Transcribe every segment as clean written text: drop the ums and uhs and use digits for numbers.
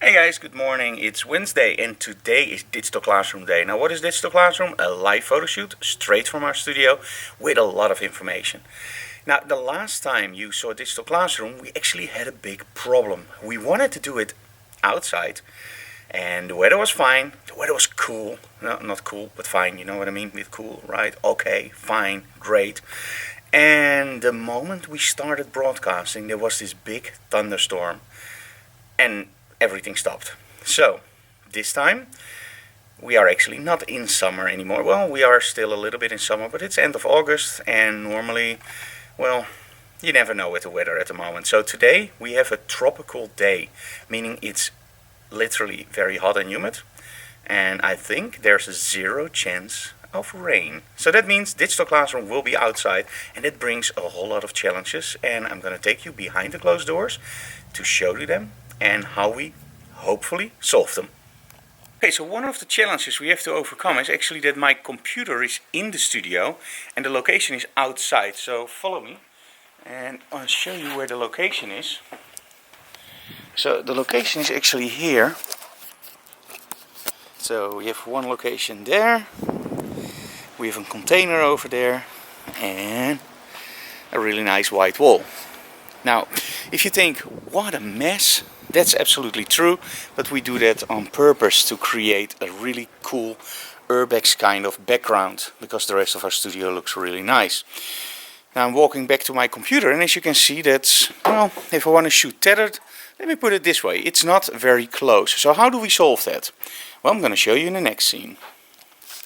Hey guys, good morning. It's Wednesday and today is Digital Classroom Day. Now what is Digital Classroom? A live photo shoot straight from our studio with a lot of information. Now the last time you saw Digital Classroom we actually had a big problem. We wanted to do it outside and the weather was fine. The weather was cool. No, not cool, but fine, you know what I mean with cool, right? Okay, fine, great. And the moment we started broadcasting there was this big thunderstorm and everything stopped. So this time we are actually not in summer anymore. Well, we are still a little bit in summer, but it's end of August and normally, well, you never know with the weather at the moment. So today we have a tropical day, meaning it's literally very hot and humid, and I think there's a 0 chance of rain. So that means Digital Classroom will be outside, and it brings a whole lot of challenges, and I'm going to take you behind the closed doors to show you them and how we hopefully solve them. Okay, so one of the challenges we have to overcome is actually that my computer is in the studio and the location is outside. So follow me and I'll show you where the location is. So the location is actually here. So we have one location there, we have a container over there and a really nice white wall. Now if you think what a mess, that's absolutely true, but we do that on purpose to create a really cool urbex kind of background because the rest of our studio looks really nice. Now I'm walking back to my computer and as you can see that's, well, if I want to shoot tethered, let me put it this way, it's not very close. So how do we solve that? Well, I'm going to show you in the next scene.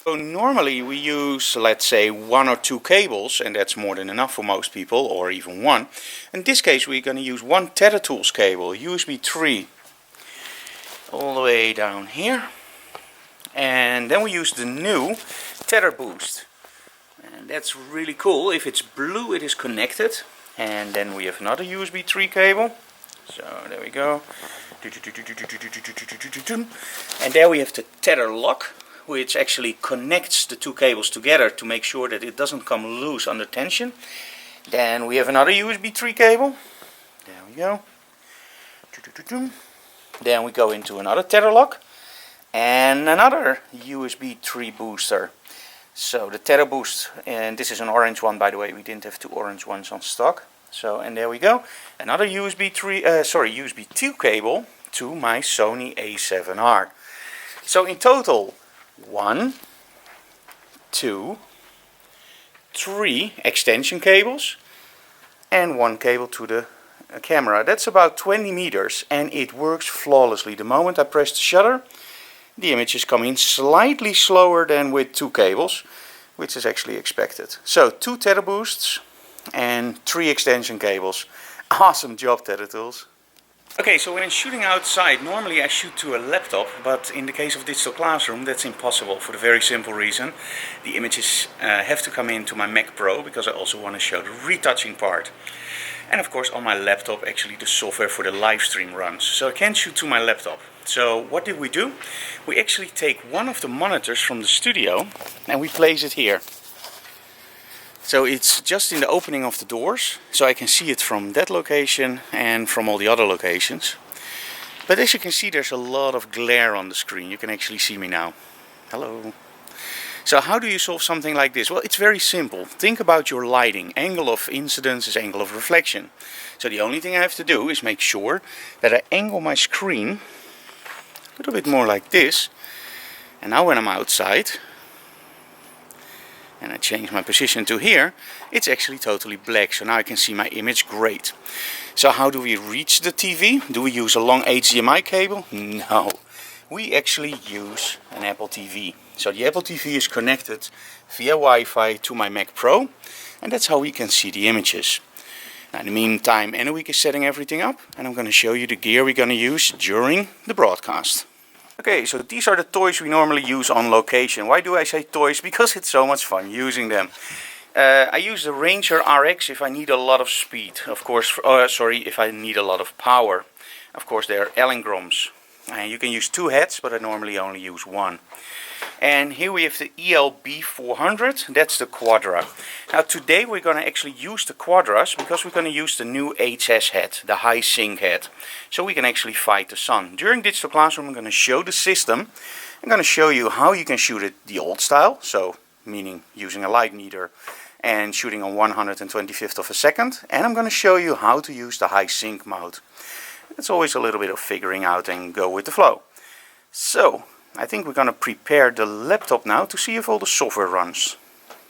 So normally we use, let's say, 1 or 2 cables, and that's more than enough for most people, or even 1. In this case we're going to use 1 Tether Tools cable, USB 3, all the way down here. And then we use the new Tether Boost. And that's really cool. If it's blue it is connected. And then we have another USB 3 cable. So there we go. And there we have the tether lock, which actually connects the 2 cables together to make sure that it doesn't come loose under tension. Then we have another USB 3 cable. There we go. Then we go into another tether lock and another USB 3 booster. So the tether boost, and this is an orange one by the way, we didn't have 2 orange ones on stock. So, and there we go. Another USB 2 cable to my Sony A7R. So in total 1, 2, 3 extension cables and 1 cable to the camera. That's about 20 meters and it works flawlessly. The moment I press the shutter, the images come in slightly slower than with 2 cables, which is actually expected. So 2 tether boosts and 3 extension cables. Awesome job, Tether Tools. Okay, so when I'm shooting outside, normally I shoot to a laptop, but in the case of Digital Classroom that's impossible for the very simple reason. The images have to come into my Mac Pro because I also want to show the retouching part. And of course on my laptop actually the software for the live stream runs, so I can't shoot to my laptop. So what did we do? We actually take one of the monitors from the studio and we place it here. So it's just in the opening of the doors, so I can see it from that location and from all the other locations. But as you can see there's a lot of glare on the screen. You can actually see me now. Hello. So how do you solve something like this? Well, it's very simple. Think about your lighting. Angle of incidence is angle of reflection. So the only thing I have to do is make sure that I angle my screen a little bit more like this. And now when I'm outside and I change my position to here, it's actually totally black, so now I can see my image great. So how do we reach the TV? Do we use a long HDMI cable? No, we actually use an Apple TV. So the Apple TV is connected via Wi-Fi to my Mac Pro, and that's how we can see the images. Now in the meantime, Anouk is setting everything up, and I'm going to show you the gear we're going to use during the broadcast. Okay, so these are the toys we normally use on location. Why do I say toys? Because it's so much fun using them. I use the Ranger RX if I need a lot of speed. Of course, if I need a lot of power. Of course, they are Allengroms. And you can use 2 heads, but I normally only use 1. And here we have the ELB400, that's the Quadra. Now today we're going to actually use the Quadras because we're going to use the new HS head, the high sync head. So we can actually fight the sun. During Digital Classroom I'm going to show the system. I'm going to show you how you can shoot it the old style, so meaning using a light meter and shooting on 125th of a second. And I'm going to show you how to use the high sync mode. It's always a little bit of figuring out and go with the flow. So I think we're going to prepare the laptop now to see if all the software runs.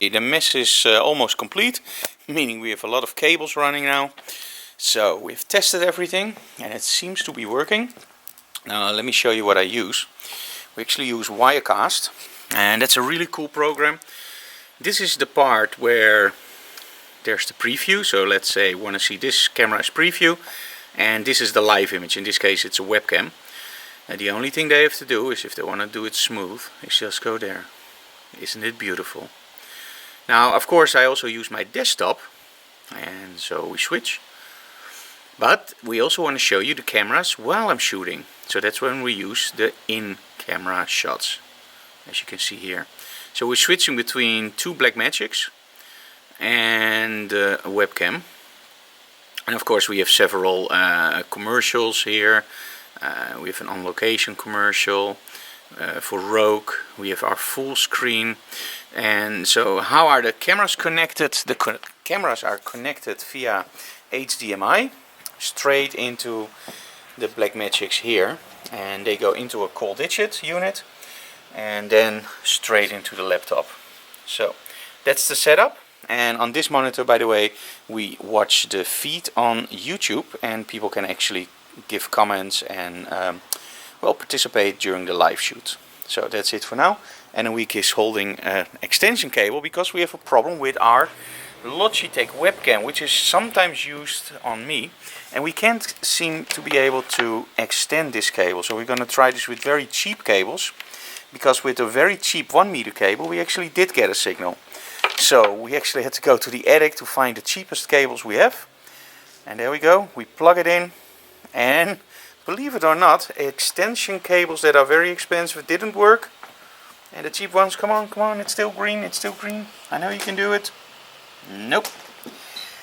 The mess is almost complete, meaning we have a lot of cables running now. So we've tested everything and it seems to be working. Now let me show you what I use. We actually use Wirecast, and that's a really cool program. This is the part where there's the preview. So let's say you want to see this camera's preview, and this is the live image. In this case it's a webcam. And the only thing they have to do is, if they want to do it smooth, is just go there. Isn't it beautiful? Now of course I also use my desktop, and so we switch. But we also want to show you the cameras while I'm shooting. So that's when we use the in-camera shots, as you can see here. So we're switching between 2 Blackmagics and a webcam. And of course we have several commercials here. We have an on location commercial for Rogue. We have our full screen. And so how are the cameras connected? The cameras are connected via HDMI straight into the Blackmagics here, and they go into a call digit unit and then straight into the laptop. So that's the setup. And on this monitor, by the way, we watch the feed on YouTube, and people can actually give comments and well, participate during the live shoot. So that's it for now. And Week is holding an extension cable because we have a problem with our Logitech webcam, which is sometimes used on me, and we can't seem to be able to extend this cable. So we're going to try this with very cheap cables, because with a very cheap 1 meter cable we actually did get a signal. So we actually had to go to the attic to find the cheapest cables we have, and there we go. We plug it in, and believe it or not, extension cables that are very expensive didn't work, and the cheap ones, come on, it's still green, it's still green. I know you can do it. Nope.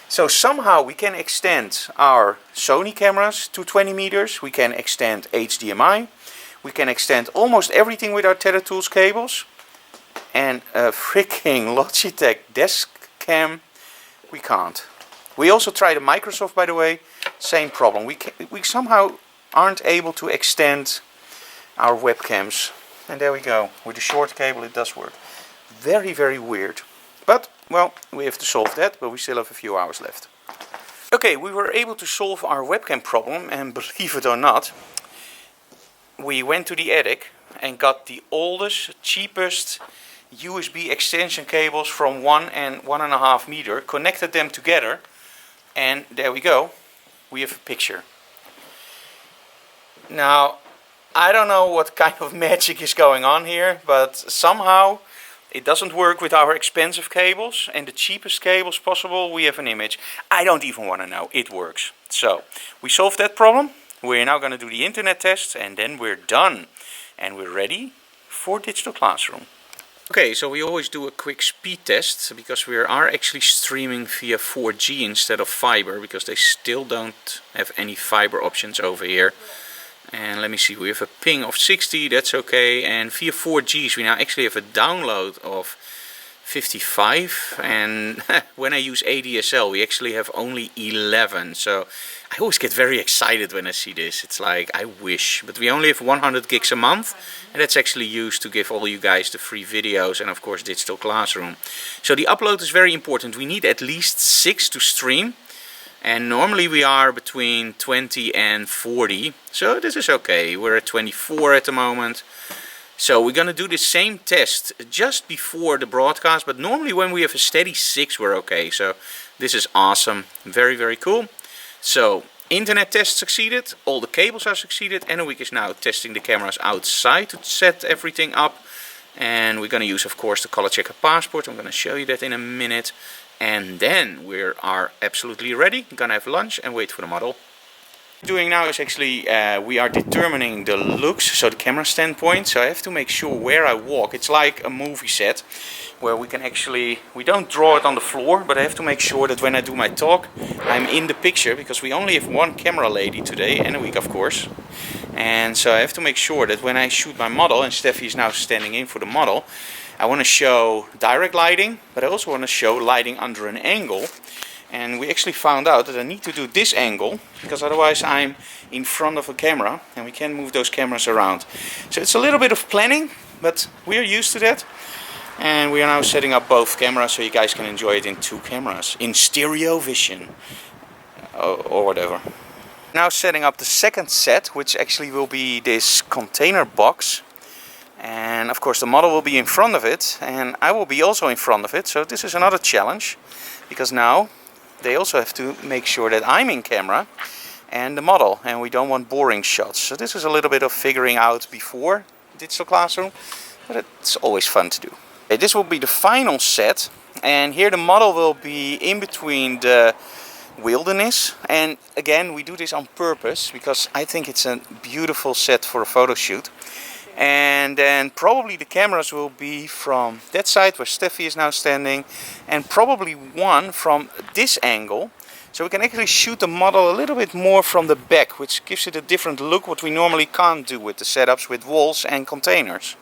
So somehow we can extend our Sony cameras to 20 meters. We can extend HDMI. We can extend almost everything with our TetherTools cables. And a freaking Logitech desk cam, we can't. We also tried a Microsoft, by the way. Same problem. We somehow aren't able to extend our webcams. And there we go. With the short cable it does work. Very, very weird. But, well, we have to solve that, but we still have a few hours left. Okay, we were able to solve our webcam problem, and believe it or not, we went to the attic and got the oldest, cheapest USB extension cables from 1 and 1.5 meter, connected them together, and there we go. We have a picture. Now, I don't know what kind of magic is going on here, but somehow it doesn't work with our expensive cables, and the cheapest cables possible, we have an image. I don't even want to know. It works. So, we solved that problem. We're now going to do the internet tests, and then we're done. And we're ready for Digital Classroom. Okay, so we always do a quick speed test, because we are actually streaming via 4G instead of fiber, because they still don't have any fiber options over here. And let me see, we have a ping of 60, that's okay. And via 4Gs we now actually have a download of 55. And when I use ADSL we actually have only 11. So I always get very excited when I see this. It's like, I wish. But we only have 100 gigs a month. And that's actually used to give all you guys the free videos and of course Digital Classroom. So the upload is very important. We need at least 6 to stream. And normally we are between 20 and 40, so this is okay. We're at 24 at the moment. So we're going to do the same test just before the broadcast, but normally when we have a steady 6 we're okay. So this is awesome, very, very cool. So internet test succeeded, all the cables are succeeded, and Week is now testing the cameras outside to set everything up. And we're going to use of course the color checker passport. I'm going to show you that in a minute. And then we are absolutely ready. Gonna have lunch and wait for the model. Doing now is actually we are determining the looks, so the camera standpoint. So I have to make sure where I walk. It's like a movie set where we can actually, we don't draw it on the floor, but I have to make sure that when I do my talk I'm in the picture, because we only have one camera lady today and a week, of course. And so I have to make sure that when I shoot my model, and Steffi is now standing in for the model, I want to show direct lighting, but I also want to show lighting under an angle. And we actually found out that I need to do this angle, because otherwise I'm in front of a camera and we can move those cameras around. So it's a little bit of planning, but we are used to that. And we are now setting up both cameras so you guys can enjoy it in two cameras, in stereo vision, or whatever. Now setting up the second set, which actually will be this container box. And of course the model will be in front of it, and I will be also in front of it. So this is another challenge, because now they also have to make sure that I'm in camera and the model, and we don't want boring shots. So this is a little bit of figuring out before Digital Classroom, but it's always fun to do. Okay, this will be the final set, and here the model will be in between the wilderness. And again, we do this on purpose because I think it's a beautiful set for a photo shoot. And then probably the cameras will be from that side where Steffi is now standing, and probably one from this angle, so we can actually shoot the model a little bit more from the back, which gives it a different look, what we normally can't do with the setups with walls and containers.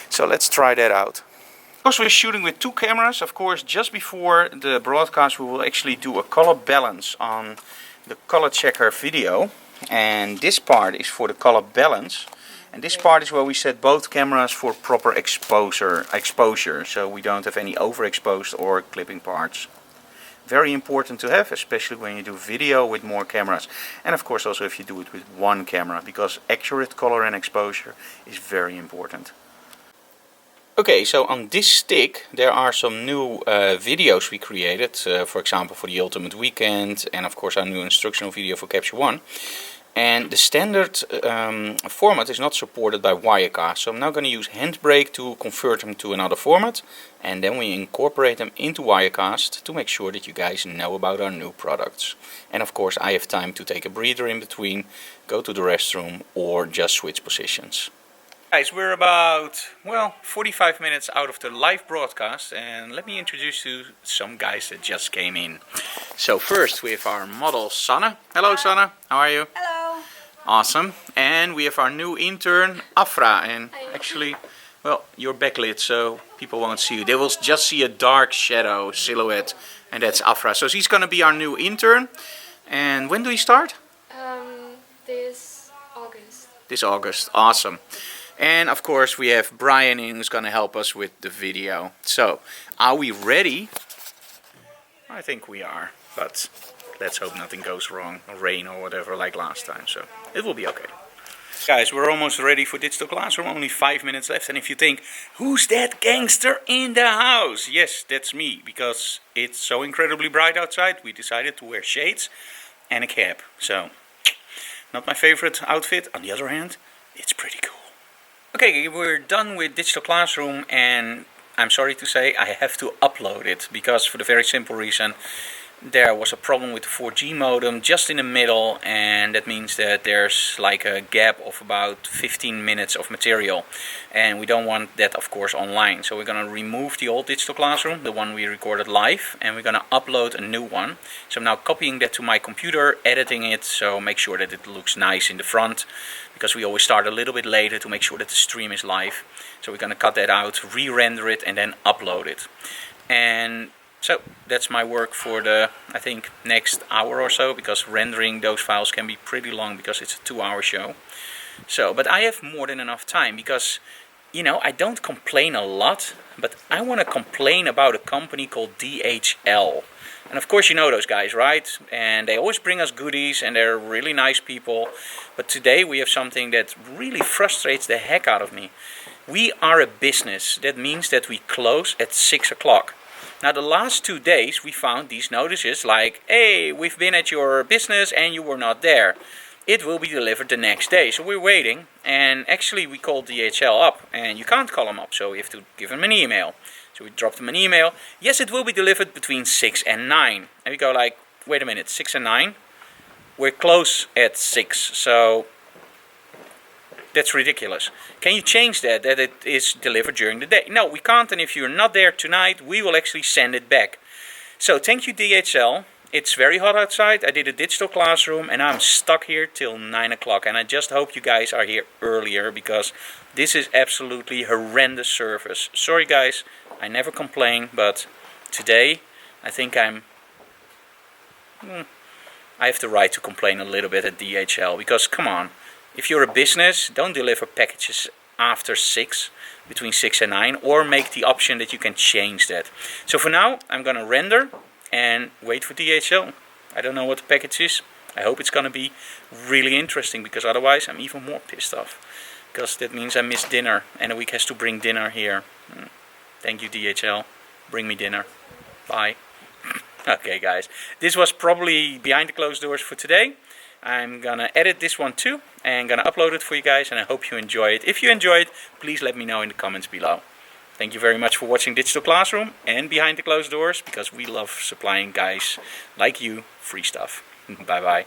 So let's try that out. Of course, we're shooting with two cameras. Of course, just before the broadcast we will actually do a color balance on the color checker video, and this part is for the color balance. And this part is where we set both cameras for proper exposure, so we don't have any overexposed or clipping parts. Very important to have, especially when you do video with more cameras. And of course also if you do it with one camera, because accurate color and exposure is very important. Okay, so on this stick there are some new videos we created, for example for the Ultimate Weekend, and of course our new instructional video for Capture One. And the standard format is not supported by Wirecast, so I'm now going to use Handbrake to convert them to another format, and then we incorporate them into Wirecast to make sure that you guys know about our new products. And of course I have time to take a breather in between, go to the restroom, or just switch positions. Guys, we're about, well, 45 minutes out of the live broadcast, and let me introduce you to some guys that just came in. So first we have our model Sanne. Hello Sanne, how are you? Hello. Awesome. And we have our new intern Afra, and actually, well, you're backlit so people won't see you. They will just see a dark shadow silhouette, and that's Afra. So she's gonna be our new intern. And when do we start? This August. This August, awesome. And of course we have Brian in, who's going to help us with the video. So, are we ready? I think we are, but let's hope nothing goes wrong, or rain or whatever like last time, so it will be okay. Guys, we're almost ready for Digital Classroom, only 5 minutes left. And if you think, who's that gangster in the house? Yes, that's me, because it's so incredibly bright outside, we decided to wear shades and a cap. So, not my favorite outfit, on the other hand, it's pretty cool. Okay, we're done with Digital Classroom, and I'm sorry to say I have to upload it, because for the very simple reason there was a problem with the 4G modem just in the middle, and that means that there's like a gap of about 15 minutes of material, and we don't want that of course online. So we're gonna remove the old Digital Classroom, the one we recorded live, and we're gonna upload a new one. So I'm now copying that to my computer, editing it, so make sure that it looks nice in the front, because we always start a little bit later to make sure that the stream is live. So we're gonna cut that out, re-render it, and then upload it. And so that's my work for the, I think, next hour or so, because rendering those files can be pretty long because it's a 2-hour show. So, but I have more than enough time, because, you know, I don't complain a lot, but I want to complain about a company called DHL. And of course you know those guys, right? And they always bring us goodies, and they're really nice people. But today we have something that really frustrates the heck out of me. We are a business. That means that we close at 6 o'clock. Now the last 2 days we found these notices like, hey, we've been at your business and you were not there. It will be delivered the next day. So we're waiting, and actually we called DHL up, and you can't call them up, so we have to give them an email. So we dropped them an email. Yes, it will be delivered between 6 and 9. And we go like, wait a minute, 6 and 9? we're close at 6, so that's ridiculous. Can you change that it is delivered during the day? No, we can't, and if you're not there tonight, we will actually send it back. So thank you, DHL. It's very hot outside. I did a digital classroom and I'm stuck here till 9 o'clock, and I just hope you guys are here earlier, because this is absolutely horrendous service. Sorry guys, I never complain, but today I think I have the right to complain a little bit at DHL, because come on, if you're a business, don't deliver packages after 6, between 6 and 9, or make the option that you can change that. So for now, I'm gonna render and wait for DHL. I don't know what the package is. I hope it's gonna be really interesting, because otherwise I'm even more pissed off, because that means I miss dinner and a week has to bring dinner here. Thank you, DHL. Bring me dinner. Bye. Okay guys, this was probably behind the closed doors for today. I'm gonna edit this one too and gonna upload it for you guys, and I hope you enjoy it. If you enjoy it, please let me know in the comments below. Thank you very much for watching Digital Classroom and Behind the Closed Doors, because we love supplying guys like you free stuff. Bye bye.